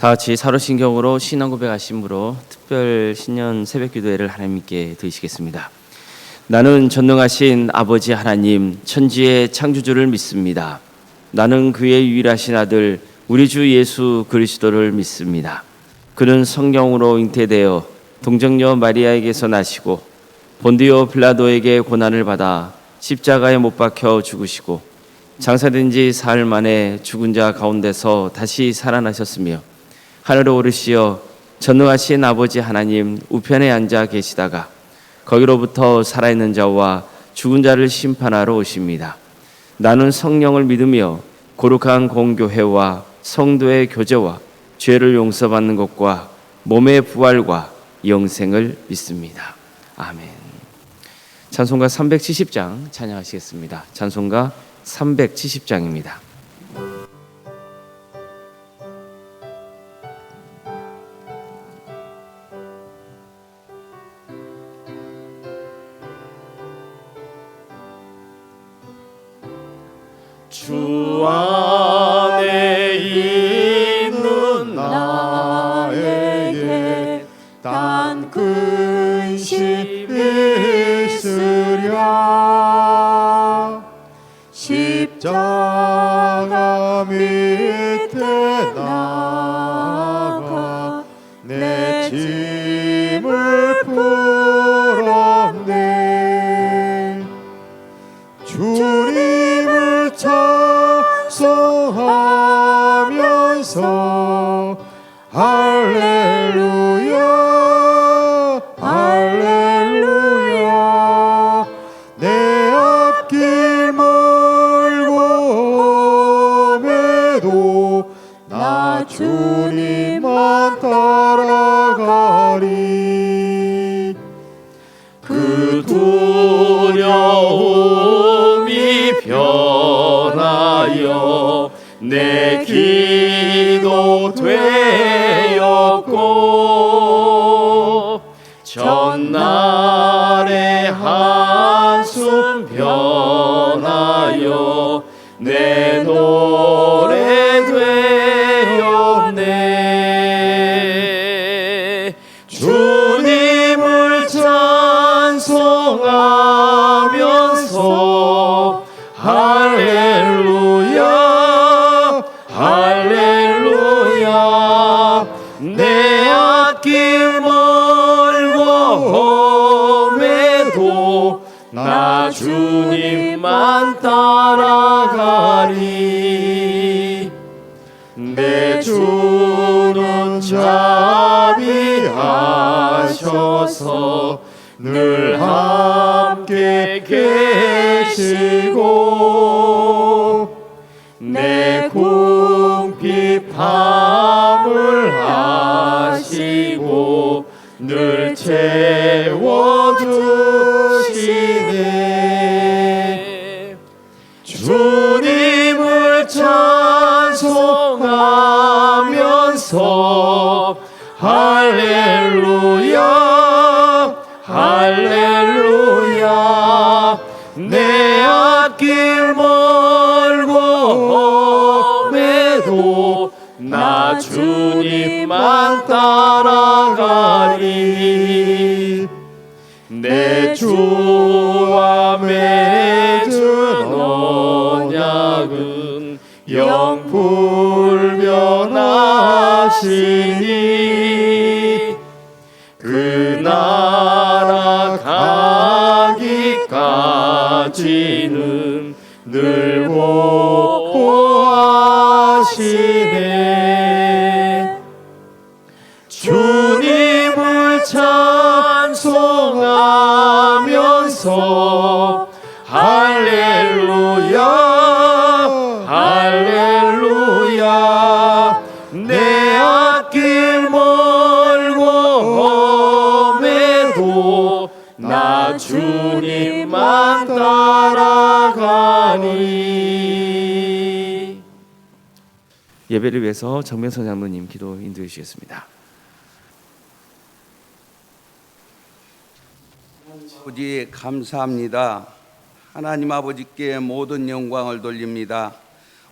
다 같이 사로신경으로 신앙 고백하심으로 특별 신년 새벽기도회를 하나님께 드리시겠습니다. 나는 전능하신 아버지 하나님 천지의 창조주를 믿습니다. 나는 그의 유일하신 아들 우리 주 예수 그리스도를 믿습니다. 그는 성령으로 잉태되어 동정녀 마리아에게서 나시고 본디오 빌라도에게 고난을 받아 십자가에 못 박혀 죽으시고 장사된 지 사흘 만에 죽은 자 가운데서 다시 살아나셨으며 하늘에 오르시어 전능하신 아버지 하나님 우편에 앉아 계시다가 거기로부터 살아있는 자와 죽은 자를 심판하러 오십니다. 나는 성령을 믿으며 거룩한 공교회와 성도의 교제와 죄를 용서받는 것과 몸의 부활과 영생을 믿습니다. 아멘. 찬송가 370장 찬양하시겠습니다. 찬송가 370장입니다. 주 안에 있는 나에게 단 근심이 있으랴. 십자가 밑에 나가 내 짐을 풀었네. 주님을 찬송하면서 할렐루야 할렐루야. 내 앞길 멀고 험해도 나 주님만 따라가리. 그 두려움이 변하여 내 기도 되었고 전날의 한숨 변하여 내 노래 되었네. 주님을 찬송하면서 할렐루야 할렐루야. 내 앞길 멀고 험해도 나 주님만 따라가리. 내 주는 자비하셔서 늘 함께 계시고 내 궁핍함을 아시고 늘 채워주시네. 주님을 찬송하면서 할렐루야 할렐루야. 내 앞길 멀고 험해도 나 주님만 따라가리. 내 주와 맺은 언약은 영불변하시니 그 나라 가기까지는 늘 보호하시네. 주님을 찬송하면서 할렐루야 할렐루야. 내 앞길 멀고 험해도 나 주님만 따라가니. 예배를 위해서 정명선 장로님 기도 인도해 주시겠습니다. 아버지 감사합니다. 하나님 아버지께 모든 영광을 돌립니다.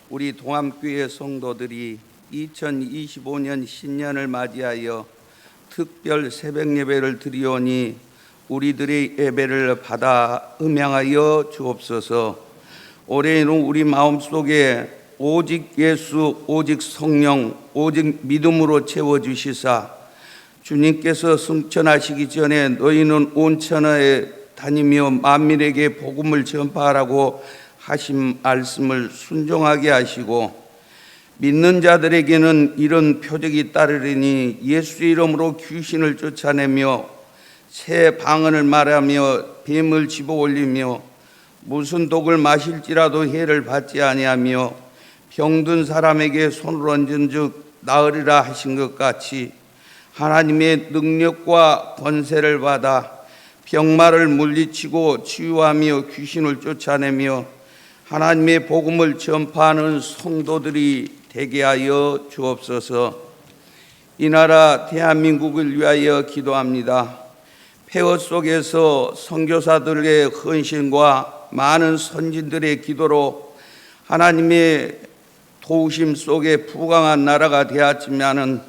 우리 동암교회 성도들이 2025년 신년을 맞이하여 특별 새벽 예배를 드리오니 우리들의 예배를 받아 음양하여 주옵소서. 올해는 우리 마음속에 오직 예수, 오직 성령, 오직 믿음으로 채워주시사 주님께서 승천하시기 전에 너희는 온 천하에 다니며 만민에게 복음을 전파하라고 하신 말씀을 순종하게 하시고 믿는 자들에게는 이런 표적이 따르리니 예수 이름으로 귀신을 쫓아내며 새 방언을 말하며 뱀을 집어올리며 무슨 독을 마실지라도 해를 받지 아니하며 병든 사람에게 손을 얹은즉 나으리라 하신 것 같이 하나님의 능력과 권세를 받아 병마를 물리치고 치유하며 귀신을 쫓아내며 하나님의 복음을 전파하는 성도들이 되게 하여 주옵소서. 이 나라 대한민국을 위하여 기도합니다. 폐허 속에서 선교사들의 헌신과 많은 선진들의 기도로 하나님의 도우심 속에 부강한 나라가 되었지만은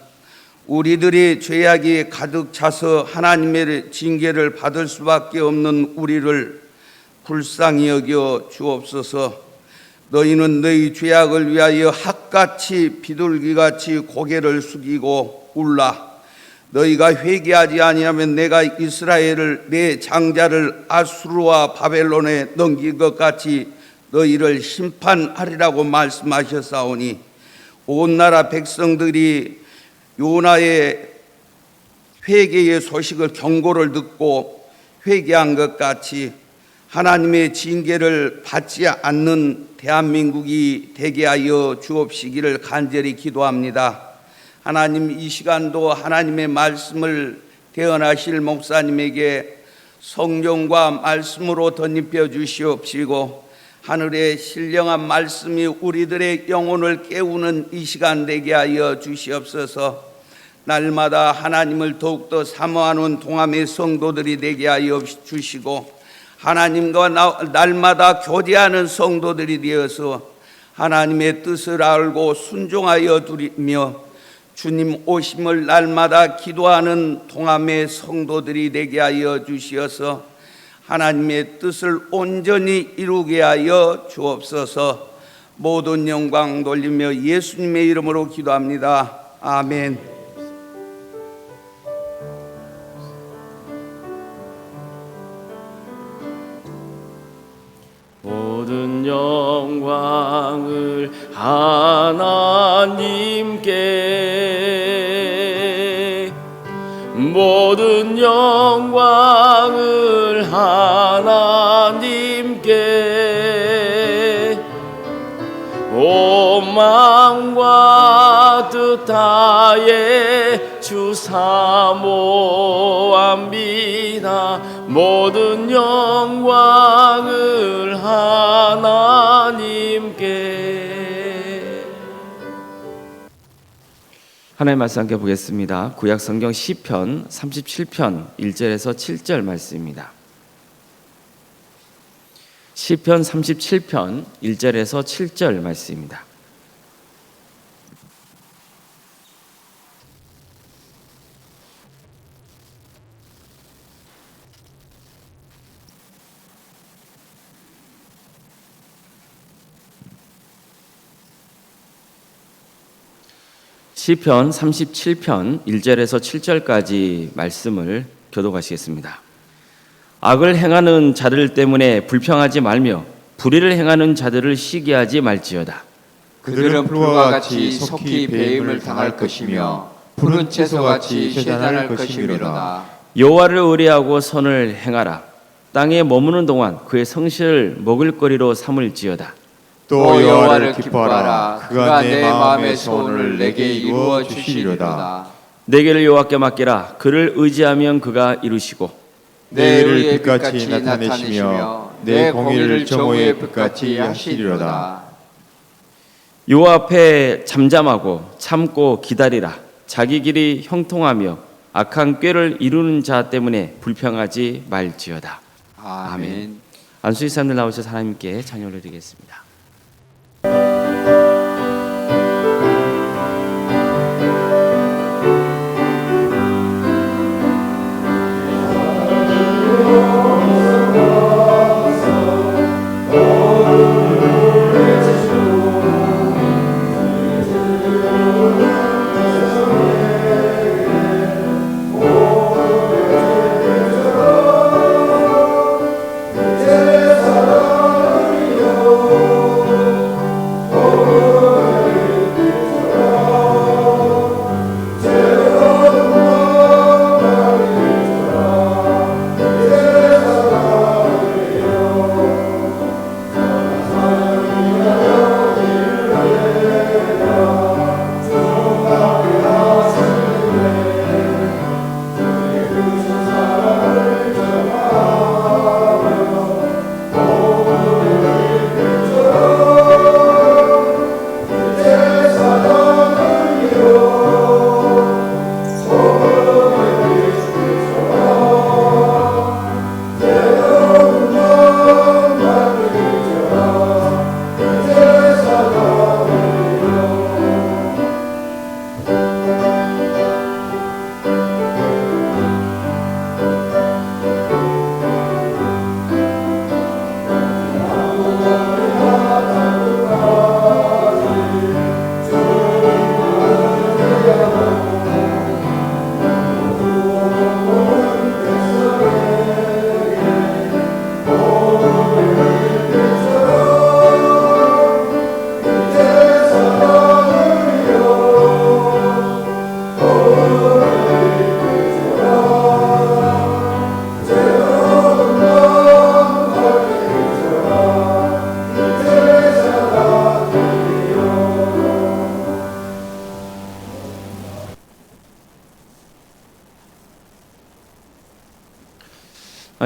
우리들이 죄악이 가득 차서 하나님의 징계를 받을 수밖에 없는 우리를 불쌍히 여겨 주옵소서. 너희는 너희 죄악을 위하여 학같이 비둘기같이 고개를 숙이고 울라. 너희가 회개하지 아니하면 내가 이스라엘을 내 장자를 아수르와 바벨론에 넘긴 것 같이 너희를 심판하리라고 말씀하셨사오니 온 나라 백성들이 요나의 회개의 소식을 경고를 듣고 회개한 것 같이 하나님의 징계를 받지 않는 대한민국이 되게 하여 주옵시기를 간절히 기도합니다. 하나님, 이 시간도 하나님의 말씀을 대언하실 목사님에게 성령과 말씀으로 덧입혀 주시옵시고 하늘의 신령한 말씀이 우리들의 영혼을 깨우는 이 시간 되게 하여 주시옵소서. 날마다 하나님을 더욱더 사모하는 동함의 성도들이 되게 하여 주시고 하나님과 날마다 교제하는 성도들이 되어서 하나님의 뜻을 알고 순종하여 드리며 주님 오심을 날마다 기도하는 동함의 성도들이 되게 하여 주시어서 하나님의 뜻을 온전히 이루게 하여 주옵소서. 모든 영광 돌리며 예수님의 이름으로 기도합니다. 아멘. 모든 영광을 하나님께, 모든 영광을 하나님께, 온 마음과 뜻 다해 주 사모합니다. 모든 영광을 하나님께. 하나님 말씀 함께 보겠습니다. 구약 성경 시편 37편 1절에서 7절 말씀입니다. 시편 37편 1절에서 7절 말씀입니다. 시편 37편 1절에서 7절까지 말씀을 교독하시겠습니다. 악을 행하는 자들 때문에 불평하지 말며 불의를 행하는 자들을 시기하지 말지어다. 그들은 불과 같이 속히 배임을 당할 것이며 푸른 채소같이 쇠단할 것이미로다. 여호와를 의뢰하고 선을 행하라. 땅에 머무는 동안 그의 성실을 먹을거리로 삼을지어다. 또 여호와를 기뻐하라. 그가 내 마음의 소원을 내게 이루어 주시리로다. 내 길을 여호와께 맡기라. 그를 의지하면 그가 이루시고 내 일을 빛같이 나타내시며 내 공의를 정오의 빛같이 하시리로다. 여호와 앞에 잠잠하고 참고 기다리라. 자기 길이 형통하며 악한 꾀를 이루는 자 때문에 불평하지 말지어다. 아멘. 안수희 사람들 나오셔서 하나님께 찬양을 드리겠습니다.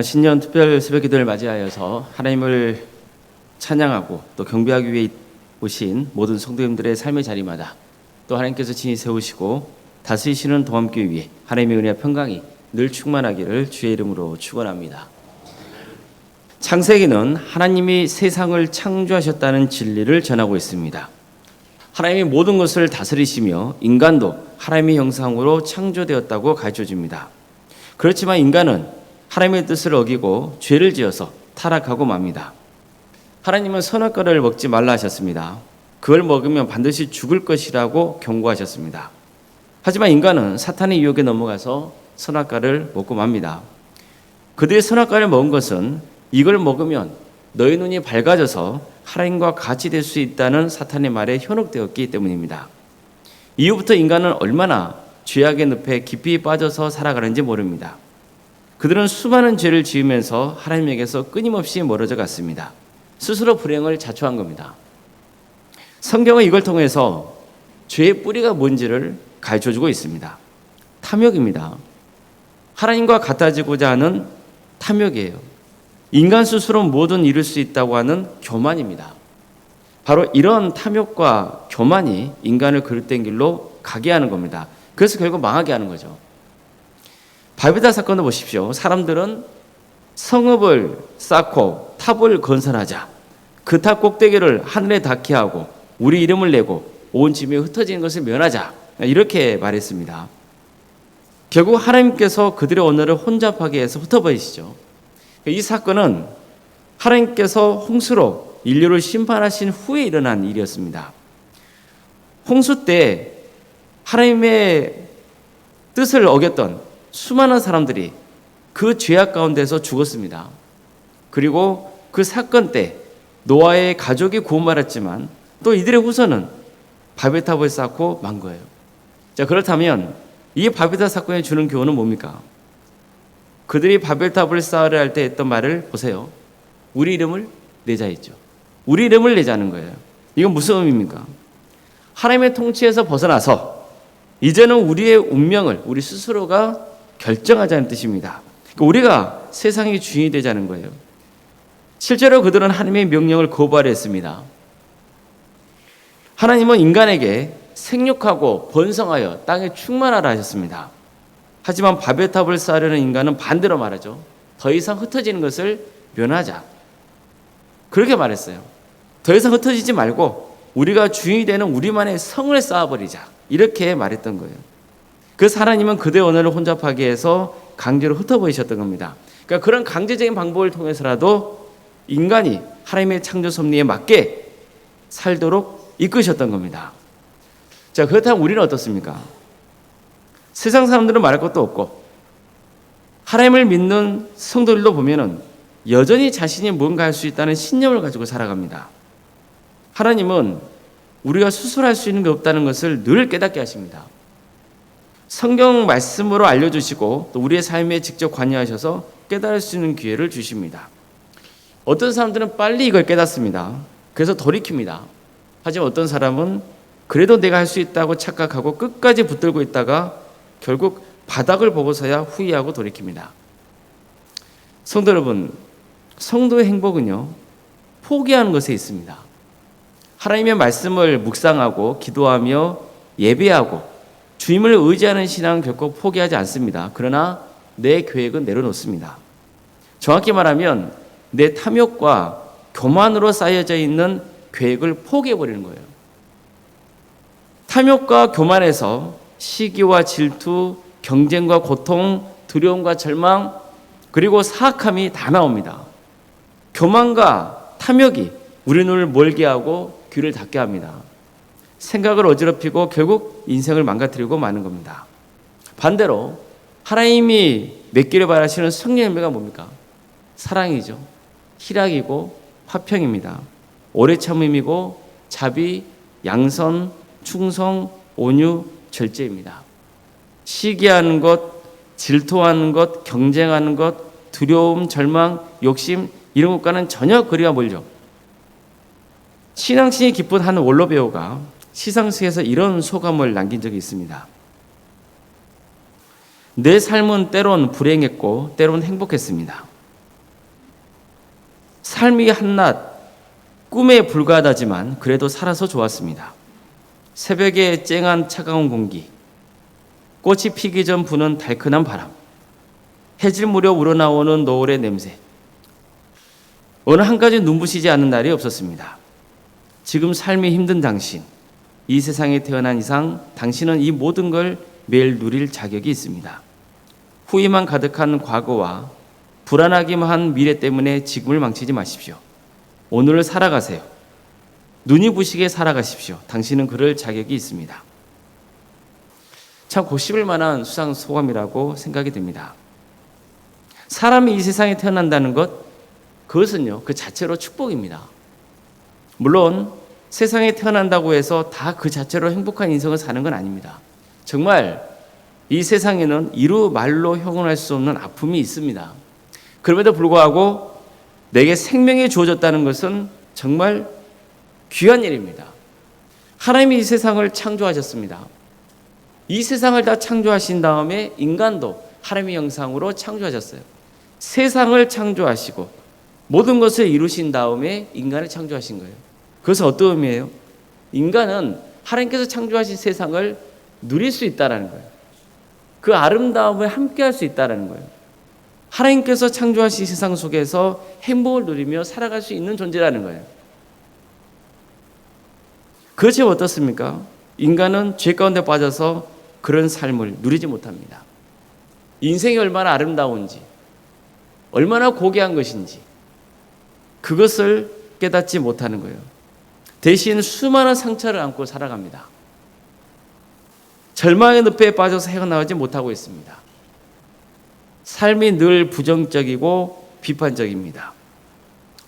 신년 특별 새벽 기도를 맞이하여서 하나님을 찬양하고 또 경배하기 위해 오신 모든 성도님들의 삶의 자리마다 또 하나님께서 친히 세우시고 다스리시는 동함교회 위에 하나님의 은혜와 평강이 늘 충만하기를 주의 이름으로 축원합니다. 창세기는 하나님이 세상을 창조하셨다는 진리를 전하고 있습니다. 하나님이 모든 것을 다스리시며 인간도 하나님의 형상으로 창조되었다고 가르쳐줍니다. 그렇지만 인간은 하나님의 뜻을 어기고 죄를 지어서 타락하고 맙니다. 하나님은 선악과를 먹지 말라 하셨습니다. 그걸 먹으면 반드시 죽을 것이라고 경고하셨습니다. 하지만 인간은 사탄의 유혹에 넘어가서 선악과를 먹고 맙니다. 그들이 선악과를 먹은 것은 이걸 먹으면 너희 눈이 밝아져서 하나님과 같이 될 수 있다는 사탄의 말에 현혹되었기 때문입니다. 이후부터 인간은 얼마나 죄악의 늪에 깊이 빠져서 살아가는지 모릅니다. 그들은 수많은 죄를 지으면서 하나님에게서 끊임없이 멀어져 갔습니다. 스스로 불행을 자초한 겁니다. 성경은 이걸 통해서 죄의 뿌리가 뭔지를 가르쳐주고 있습니다. 탐욕입니다. 하나님과 같아지고자 하는 탐욕이에요. 인간 스스로 뭐든 이룰 수 있다고 하는 교만입니다. 바로 이런 탐욕과 교만이 인간을 그릇된 길로 가게 하는 겁니다. 그래서 결국 망하게 하는 거죠. 바베타 사건을 보십시오. 사람들은 성읍을 쌓고 탑을 건설하자. 그 탑 꼭대기를 하늘에 닿게 하고 우리 이름을 내고 온 짐이 흩어지는 것을 면하자. 이렇게 말했습니다. 결국 하나님께서 그들의 언어를 혼잡하게 해서 흩어버리시죠. 이 사건은 하나님께서 홍수로 인류를 심판하신 후에 일어난 일이었습니다. 홍수 때 하나님의 뜻을 어겼던 수많은 사람들이 그 죄악 가운데서 죽었습니다. 그리고 그 사건 때 노아의 가족이 구원받았지만 또 이들의 후손은 바벨탑을 쌓고 만 거예요. 자, 그렇다면 이 바벨탑 사건이 주는 교훈은 뭡니까? 그들이 바벨탑을 쌓으려 할 때 했던 말을 보세요. 우리 이름을 내자 했죠. 우리 이름을 내자는 거예요. 이건 무슨 의미입니까? 하나님의 통치에서 벗어나서 이제는 우리의 운명을 우리 스스로가 결정하자는 뜻입니다. 그러니까 우리가 세상의 주인이 되자는 거예요. 실제로 그들은 하나님의 명령을 거부하려 했습니다. 하나님은 인간에게 생육하고 번성하여 땅에 충만하라 하셨습니다. 하지만 바벨탑을 쌓으려는 인간은 반대로 말하죠. 더 이상 흩어지는 것을 면하자. 그렇게 말했어요. 더 이상 흩어지지 말고 우리가 주인이 되는 우리만의 성을 쌓아버리자. 이렇게 말했던 거예요. 그래서 하나님은 그들의 언어를 혼잡하게 해서 강제로 흩어버리셨던 겁니다. 그러니까 그런 강제적인 방법을 통해서라도 인간이 하나님의 창조 섭리에 맞게 살도록 이끄셨던 겁니다. 자, 그렇다면 우리는 어떻습니까? 세상 사람들은 말할 것도 없고 하나님을 믿는 성도들도 보면은 여전히 자신이 뭔가 할 수 있다는 신념을 가지고 살아갑니다. 하나님은 우리가 스스로 할 수 있는 게 없다는 것을 늘 깨닫게 하십니다. 성경 말씀으로 알려주시고 또 우리의 삶에 직접 관여하셔서 깨달을 수 있는 기회를 주십니다. 어떤 사람들은 빨리 이걸 깨닫습니다. 그래서 돌이킵니다. 하지만 어떤 사람은 그래도 내가 할 수 있다고 착각하고 끝까지 붙들고 있다가 결국 바닥을 보고서야 후회하고 돌이킵니다. 성도 여러분, 성도의 행복은요, 포기하는 것에 있습니다. 하나님의 말씀을 묵상하고 기도하며 예배하고 주님을 의지하는 신앙은 결코 포기하지 않습니다. 그러나 내 계획은 내려놓습니다. 정확히 말하면 내 탐욕과 교만으로 쌓여져 있는 계획을 포기해버리는 거예요. 탐욕과 교만에서 시기와 질투, 경쟁과 고통, 두려움과 절망, 그리고 사악함이 다 나옵니다. 교만과 탐욕이 우리 눈을 멀게 하고 귀를 닫게 합니다. 생각을 어지럽히고 결국 인생을 망가뜨리고 마는 겁니다. 반대로 하나님이 맺기를 바라시는 성령의 열매가 뭡니까? 사랑이죠. 희락이고 화평입니다. 오래 참음이고 자비, 양선, 충성, 온유, 절제입니다. 시기하는 것, 질투하는 것, 경쟁하는 것, 두려움, 절망, 욕심 이런 것과는 전혀 거리가 멀죠. 신앙심이 깊은 한 원로 배우가 시상식에서 이런 소감을 남긴 적이 있습니다. 내 삶은 때론 불행했고 때론 행복했습니다. 삶이 한낱 꿈에 불과하다지만 그래도 살아서 좋았습니다. 새벽에 쨍한 차가운 공기, 꽃이 피기 전 부는 달큰한 바람, 해질 무렵 우러나오는 노을의 냄새. 어느 한 가지 눈부시지 않은 날이 없었습니다. 지금 삶이 힘든 당신, 이 세상에 태어난 이상 당신은 이 모든 걸 매일 누릴 자격이 있습니다. 후회만 가득한 과거와 불안하기만 한 미래 때문에 지금을 망치지 마십시오. 오늘을 살아가세요. 눈이 부시게 살아가십시오. 당신은 그럴 자격이 있습니다. 참 곱씹을 만한 수상 소감이라고 생각이 듭니다. 사람이 이 세상에 태어난다는 것, 그것은요, 그 자체로 축복입니다. 물론 세상에 태어난다고 해서 다 그 자체로 행복한 인생을 사는 건 아닙니다. 정말 이 세상에는 이루 말로 형언할 수 없는 아픔이 있습니다. 그럼에도 불구하고 내게 생명이 주어졌다는 것은 정말 귀한 일입니다. 하나님이 이 세상을 창조하셨습니다. 이 세상을 다 창조하신 다음에 인간도 하나님의 형상으로 창조하셨어요. 세상을 창조하시고 모든 것을 이루신 다음에 인간을 창조하신 거예요. 그것은 어떤 의미예요? 인간은 하나님께서 창조하신 세상을 누릴 수 있다는 거예요. 그 아름다움을 함께할 수 있다는 거예요. 하나님께서 창조하신 세상 속에서 행복을 누리며 살아갈 수 있는 존재라는 거예요. 그렇지 어떻습니까? 인간은 죄 가운데 빠져서 그런 삶을 누리지 못합니다. 인생이 얼마나 아름다운지, 얼마나 고귀한 것인지 그것을 깨닫지 못하는 거예요. 대신 수많은 상처를 안고 살아갑니다. 절망의 늪에 빠져서 헤어나오지 못하고 있습니다. 삶이 늘 부정적이고 비판적입니다.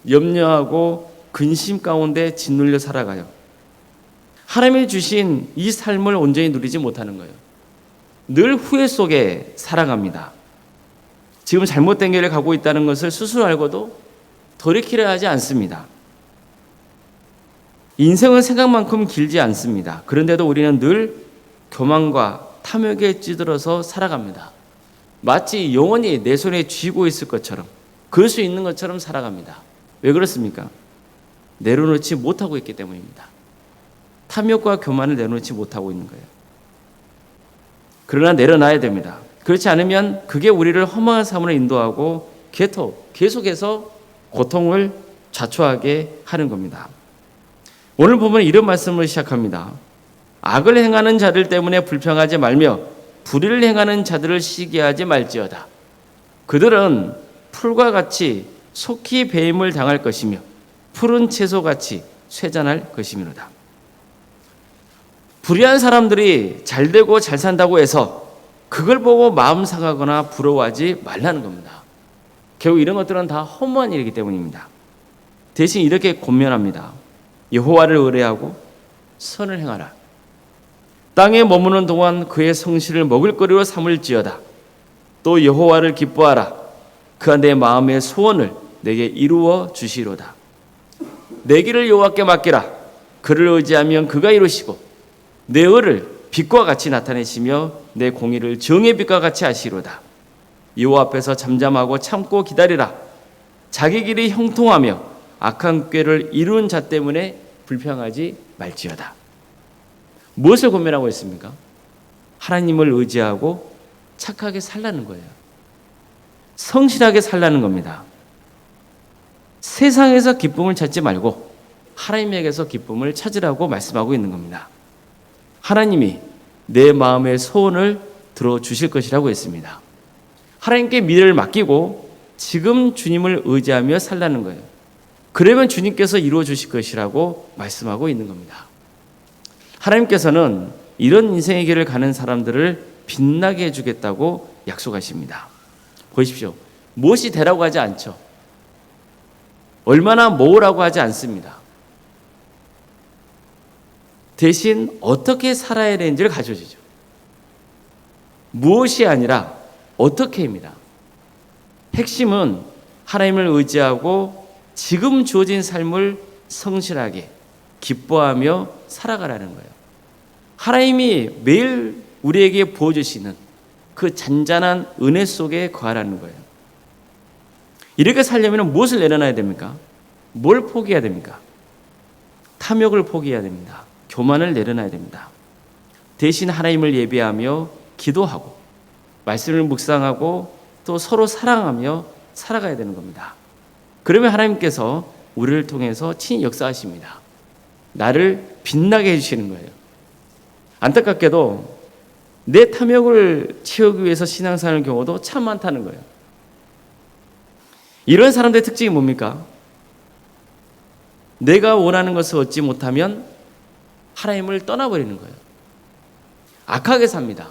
염려하고 근심 가운데 짓눌려 살아가요. 하나님이 주신 이 삶을 온전히 누리지 못하는 거예요. 늘 후회 속에 살아갑니다. 지금 잘못된 길을 가고 있다는 것을 스스로 알고도 돌이키려 하지 않습니다. 인생은 생각만큼 길지 않습니다. 그런데도 우리는 늘 교만과 탐욕에 찌들어서 살아갑니다. 마치 영원히 내 손에 쥐고 있을 것처럼, 그럴 수 있는 것처럼 살아갑니다. 왜 그렇습니까? 내려놓지 못하고 있기 때문입니다. 탐욕과 교만을 내려놓지 못하고 있는 거예요. 그러나 내려놔야 됩니다. 그렇지 않으면 그게 우리를 허망한 삶으로 인도하고 계속해서 고통을 자초하게 하는 겁니다. 오늘 보면 이런 말씀을 시작합니다. 악을 행하는 자들 때문에 불평하지 말며 불의를 행하는 자들을 시기하지 말지어다. 그들은 풀과 같이 속히 배임을 당할 것이며 푸른 채소같이 쇠잔할 것이미로다. 불의한 사람들이 잘되고 잘 산다고 해서 그걸 보고 마음 상하거나 부러워하지 말라는 겁니다. 결국 이런 것들은 다 허무한 일이기 때문입니다. 대신 이렇게 권면합니다. 여호와를 의뢰하고 선을 행하라. 땅에 머무는 동안 그의 성실을 먹을거리로 삼을지어다. 또 여호와를 기뻐하라. 그가 내 마음의 소원을 내게 이루어 주시로다. 내 길을 여호와께 맡기라. 그를 의지하면 그가 이루시고 내 의를 빛과 같이 나타내시며 내 공의를 정의 빛과 같이 하시로다. 여호와 앞에서 잠잠하고 참고 기다리라. 자기 길이 형통하며 악한 꾀를 이룬 자 때문에 불평하지 말지어다. 무엇을 고민하고 있습니까? 하나님을 의지하고 착하게 살라는 거예요. 성실하게 살라는 겁니다. 세상에서 기쁨을 찾지 말고 하나님에게서 기쁨을 찾으라고 말씀하고 있는 겁니다. 하나님이 내 마음의 소원을 들어주실 것이라고 했습니다. 하나님께 미래를 맡기고 지금 주님을 의지하며 살라는 거예요. 그러면 주님께서 이루어 주실 것이라고 말씀하고 있는 겁니다. 하나님께서는 이런 인생의 길을 가는 사람들을 빛나게 해주겠다고 약속하십니다. 보십시오. 무엇이 되라고 하지 않죠. 얼마나 모으라고 하지 않습니다. 대신 어떻게 살아야 되는지를 가르쳐주죠. 무엇이 아니라 어떻게입니다. 핵심은 하나님을 의지하고 지금 주어진 삶을 성실하게 기뻐하며 살아가라는 거예요. 하나님이 매일 우리에게 부어주시는 그 잔잔한 은혜 속에 거하라는 거예요. 이렇게 살려면 무엇을 내려놔야 됩니까? 뭘 포기해야 됩니까? 탐욕을 포기해야 됩니다. 교만을 내려놔야 됩니다. 대신 하나님을 예배하며 기도하고 말씀을 묵상하고 또 서로 사랑하며 살아가야 되는 겁니다. 그러면 하나님께서 우리를 통해서 친히 역사하십니다. 나를 빛나게 해주시는 거예요. 안타깝게도 내 탐욕을 채우기 위해서 신앙생활하는 경우도 참 많다는 거예요. 이런 사람들의 특징이 뭡니까? 내가 원하는 것을 얻지 못하면 하나님을 떠나버리는 거예요. 악하게 삽니다.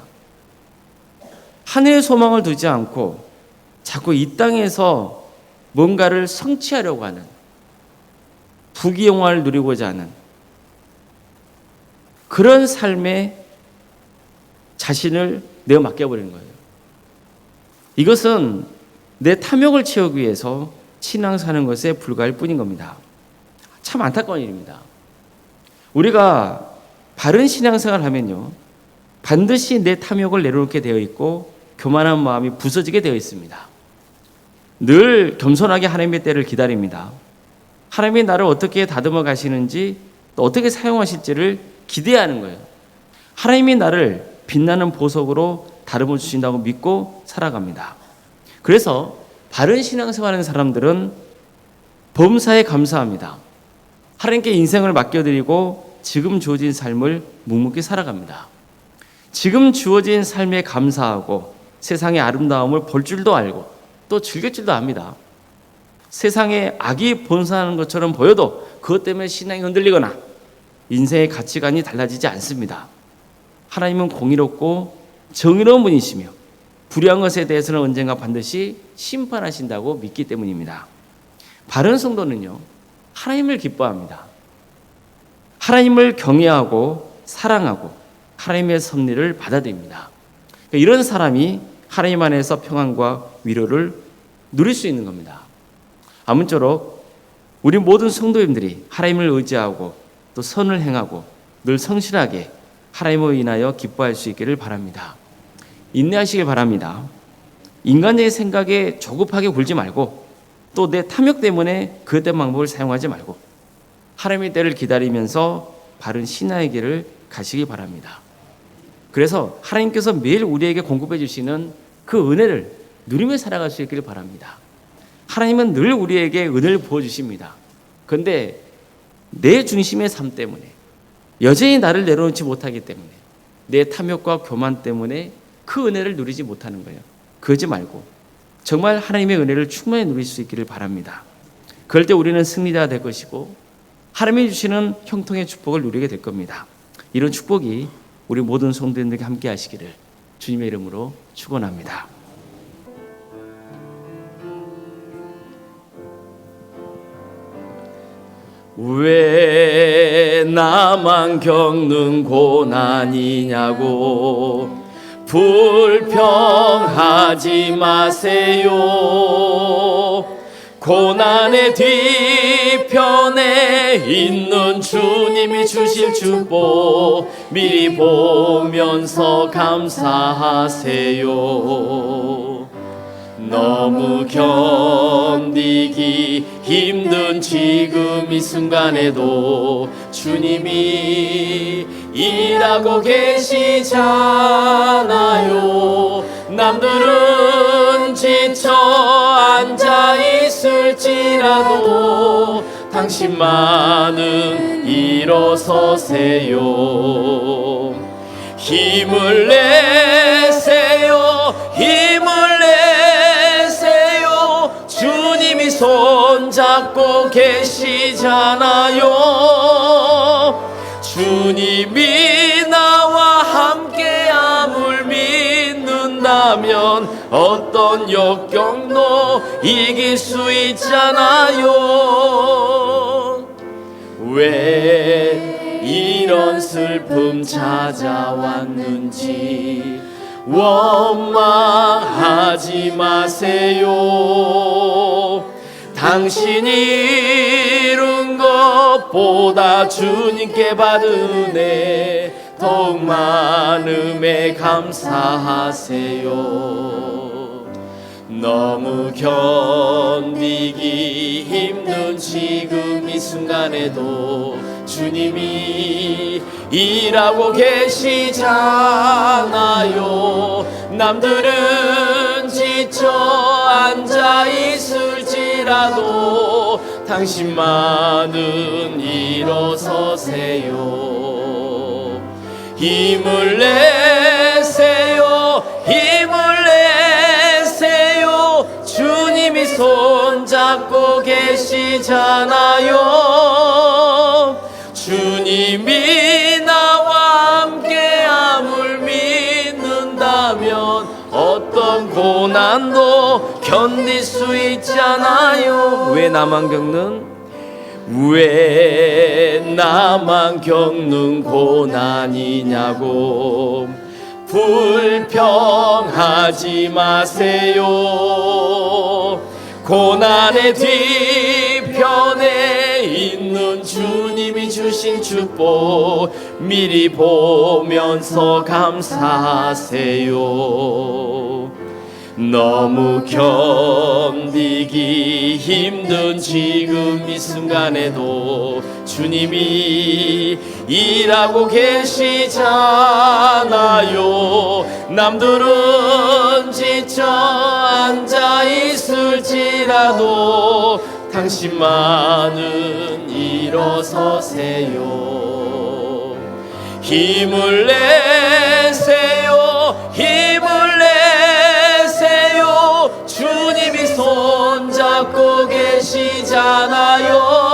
하늘의 소망을 두지 않고 자꾸 이 땅에서 뭔가를 성취하려고 하는, 부귀영화를 누리고자 하는 그런 삶에 자신을 내어 맡겨버리는 거예요. 이것은 내 탐욕을 채우기 위해서 신앙 사는 것에 불과할 뿐인 겁니다. 참 안타까운 일입니다. 우리가 바른 신앙생활을 하면요, 반드시 내 탐욕을 내려놓게 되어 있고 교만한 마음이 부서지게 되어 있습니다. 늘 겸손하게 하나님의 때를 기다립니다. 하나님이 나를 어떻게 다듬어 가시는지, 또 어떻게 사용하실지를 기대하는 거예요. 하나님이 나를 빛나는 보석으로 다듬어 주신다고 믿고 살아갑니다. 그래서 바른 신앙생활하는 사람들은 범사에 감사합니다. 하나님께 인생을 맡겨드리고 지금 주어진 삶을 묵묵히 살아갑니다. 지금 주어진 삶에 감사하고 세상의 아름다움을 볼 줄도 알고 또 즐길 줄도 압니다. 세상에 악이 본사하는 것처럼 보여도 그것 때문에 신앙이 흔들리거나 인생의 가치관이 달라지지 않습니다. 하나님은 공의롭고 정의로운 분이시며 불의한 것에 대해서는 언젠가 반드시 심판하신다고 믿기 때문입니다. 바른 성도는요, 하나님을 기뻐합니다. 하나님을 경외하고 사랑하고 하나님의 섭리를 받아들입니다. 이런 사람이 하나님 안에서 평안과 위로를 누릴 수 있는 겁니다. 아무쪼록 우리 모든 성도님들이 하나님을 의지하고 또 선을 행하고 늘 성실하게 하나님으로 인하여 기뻐할 수 있기를 바랍니다. 인내하시길 바랍니다. 인간적인 생각에 조급하게 굴지 말고 또 내 탐욕 때문에 그릇된 방법을 사용하지 말고 하나님의 때를 기다리면서 바른 신앙의 길을 가시기 바랍니다. 그래서 하나님께서 매일 우리에게 공급해 주시는 그 은혜를 누리며 살아갈 수 있기를 바랍니다. 하나님은 늘 우리에게 은혜를 부어주십니다. 그런데 내 중심의 삶 때문에 여전히 나를 내려놓지 못하기 때문에 내 탐욕과 교만 때문에 그 은혜를 누리지 못하는 거예요. 그러지 말고 정말 하나님의 은혜를 충만히 누릴 수 있기를 바랍니다. 그럴 때 우리는 승리자가 될 것이고 하나님이 주시는 형통의 축복을 누리게 될 겁니다. 이런 축복이 우리 모든 성도님들에게 함께 하시기를 주님의 이름으로 축원합니다. 왜 나만 겪는 고난이냐고 불평하지 마세요. 고난의 뒤편에 있는 주님이 주실 축복 미리 보면서 감사하세요. 너무 견디기 힘든 지금 이 순간에도 주님이 일하고 계시잖아요. 남들은 지쳐 앉아 있을지라도 당신만은 일어서세요. 힘을 내세요. 힘을 내세요. 주님이 손잡고 계시잖아요. 주님이 나와 함께함을 믿는다면 어떤 역경도 이길 수 있잖아요. 왜 이런 슬픔 찾아왔는지 원망하지 마세요. 당신이 이룬 것보다 주님께 받은 은혜 더욱 많음에 감사하세요. 너무 견디기 힘든 지금 이 순간에도 주님이 일하고 계시잖아요. 남들은 지쳐 앉아 있을지라도 당신만은 일어서세요. 힘을 내세요. 힘을 내세요. 주님이 손잡고 계시잖아요. 주님이 나와 함께함을 믿는다면 어떤 고난도 견딜 수 있잖아요. 왜 나만 겪는 고난이냐고 불평하지 마세요. 고난의 뒤편에 있는 주님이 주신 축복 미리 보면서 감사하세요. 너무 견디기 힘든 지금 이 순간에도 주님이 일하고 계시잖아요. 남들은 지쳐 앉아 있을지라도 당신만은 일어서세요. 힘을 내세요. 힘을 내세요. 주님이 손잡고 계시잖아요.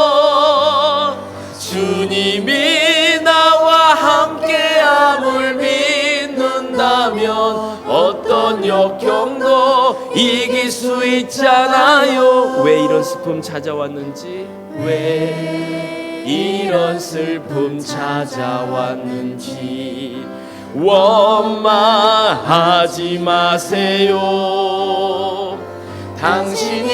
주님이 나와 함께함을 믿는다면 어떤 역경도 이길 수 있잖아요. 왜 이런 슬픔 찾아왔는지, 왜 이런 슬픔 찾아왔는지 원망하지 마세요. 당신이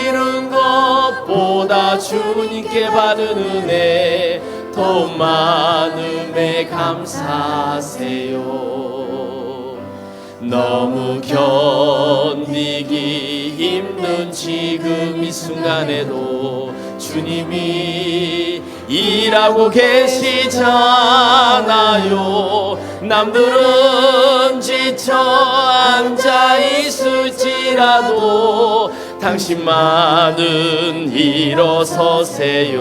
잃은 것보다 주님께 받은 은혜 더 많음에 감사하세요. 너무 견디기 힘든 지금 이 순간에도 주님이 일하고 계시잖아요. 남들은 지쳐 앉아 있을지라도 당신만은 일어서세요.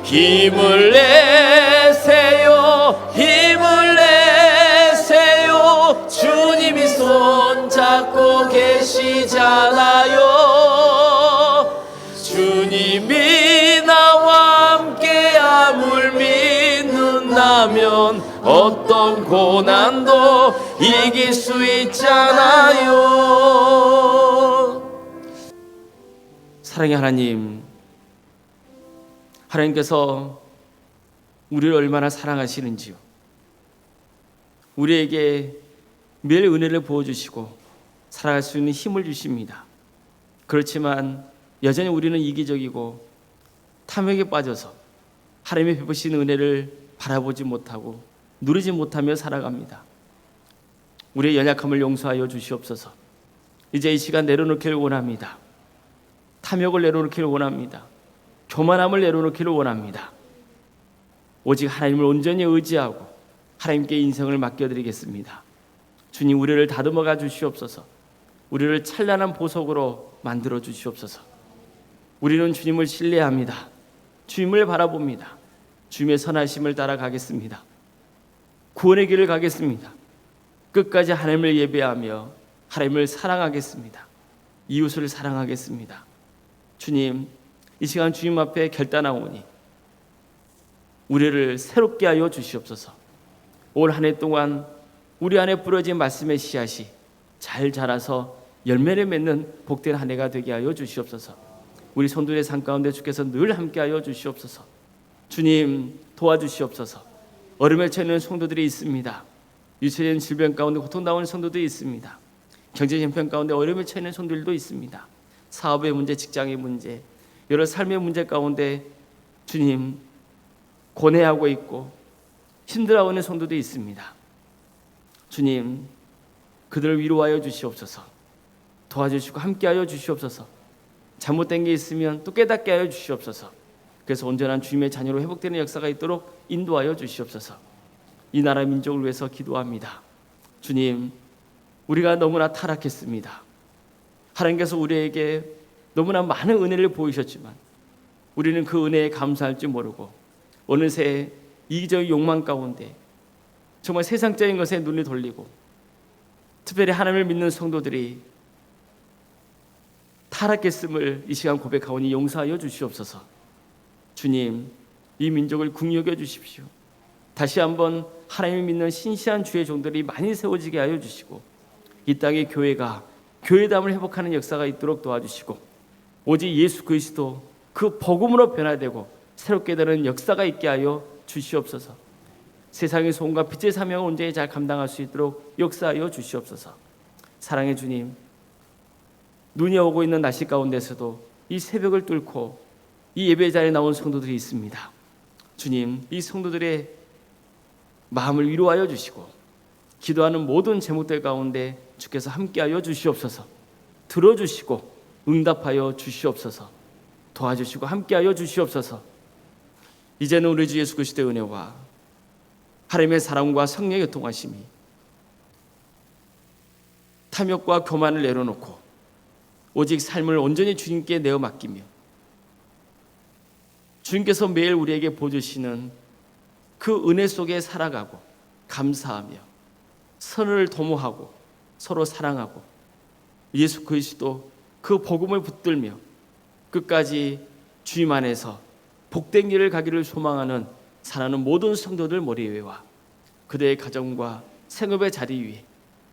힘을 내세요. 힘을 내세요. 주님이 손잡고 계시잖아요. 주님이 나와 함께함을 믿는다면 어떤 고난도 이길 수 있잖아요. 사랑의 하나님, 하나님께서 우리를 얼마나 사랑하시는지요. 우리에게 매일 은혜를 부어주시고 살아갈 수 있는 힘을 주십니다. 그렇지만 여전히 우리는 이기적이고 탐욕에 빠져서 하나님의 베푸시는 은혜를 바라보지 못하고 누리지 못하며 살아갑니다. 우리의 연약함을 용서하여 주시옵소서. 이제 이 시간 내려놓기를 원합니다. 탐욕을 내려놓기를 원합니다. 교만함을 내려놓기를 원합니다. 오직 하나님을 온전히 의지하고 하나님께 인생을 맡겨드리겠습니다. 주님, 우리를 다듬어가 주시옵소서. 우리를 찬란한 보석으로 만들어 주시옵소서. 우리는 주님을 신뢰합니다. 주님을 바라봅니다. 주님의 선하심을 따라가겠습니다. 구원의 길을 가겠습니다. 끝까지 하나님을 예배하며 하나님을 사랑하겠습니다. 이웃을 사랑하겠습니다. 주님, 이 시간 주님 앞에 결단하오니 우리를 새롭게 하여 주시옵소서. 올 한 해 동안 우리 안에 부러진 말씀의 씨앗이 잘 자라서 열매를 맺는 복된 한 해가 되게 하여 주시옵소서. 우리 성도의 삶 가운데 주께서 늘 함께 하여 주시옵소서. 주님, 도와주시옵소서. 어려움에 처해 성도들이 있습니다. 유체적인 질병 가운데 고통당하는 성도들이 있습니다. 경제 형편 가운데 어려움에 처해 성도들도 있습니다. 사업의 문제, 직장의 문제, 여러 삶의 문제 가운데 주님 고뇌하고 있고 힘들어하는 성도도 있습니다. 주님, 그들을 위로하여 주시옵소서. 도와주시고 함께하여 주시옵소서. 잘못된 게 있으면 또 깨닫게 하여 주시옵소서. 그래서 온전한 주님의 자녀로 회복되는 역사가 있도록 인도하여 주시옵소서. 이 나라 민족을 위해서 기도합니다. 주님, 우리가 너무나 타락했습니다. 하나님께서 우리에게 너무나 많은 은혜를 보이셨지만 우리는 그 은혜에 감사할 줄 모르고 어느새 이기적인 욕망 가운데 정말 세상적인 것에 눈을 돌리고, 특별히 하나님을 믿는 성도들이 타락했음을 이 시간 고백하오니 용서하여 주시옵소서. 주님, 이 민족을 궁여겨 주십시오. 다시 한번 하나님을 믿는 신실한 주의 종들이 많이 세워지게 하여 주시고, 이 땅의 교회가 교회담을 회복하는 역사가 있도록 도와주시고, 오직 예수 그리스도 그 복음으로 변화되고 새롭게 되는 역사가 있게 하여 주시옵소서. 세상의 소원과 빛의 사명을 온전히 잘 감당할 수 있도록 역사하여 주시옵소서. 사랑의 주님, 눈이 오고 있는 날씨 가운데서도 이 새벽을 뚫고 이 예배 자리에 나온 성도들이 있습니다. 주님, 이 성도들의 마음을 위로하여 주시고 기도하는 모든 제목들 가운데 주께서 함께하여 주시옵소서. 들어주시고 응답하여 주시옵소서. 도와주시고 함께하여 주시옵소서. 이제는 우리 주 예수 그리스도의 은혜와 하나님의 사랑과 성령의 교통하심이 탐욕과 교만을 내려놓고 오직 삶을 온전히 주님께 내어 맡기며 주님께서 매일 우리에게 보여주시는 그 은혜 속에 살아가고 감사하며 선을 도모하고 서로 사랑하고 예수 그리스도 그 복음을 붙들며 끝까지 주님 안에서 복된 길을 가기를 소망하는 사랑하는 모든 성도들 머리 위와 그들의 가정과 생업의 자리 위에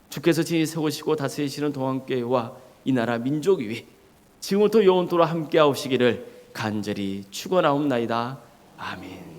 주께서 진히 세우시고 다스리시는 동안교회와 이 나라 민족 위에 지금부터 영원토록 함께하시기를 간절히 축원하옵나이다. 아멘.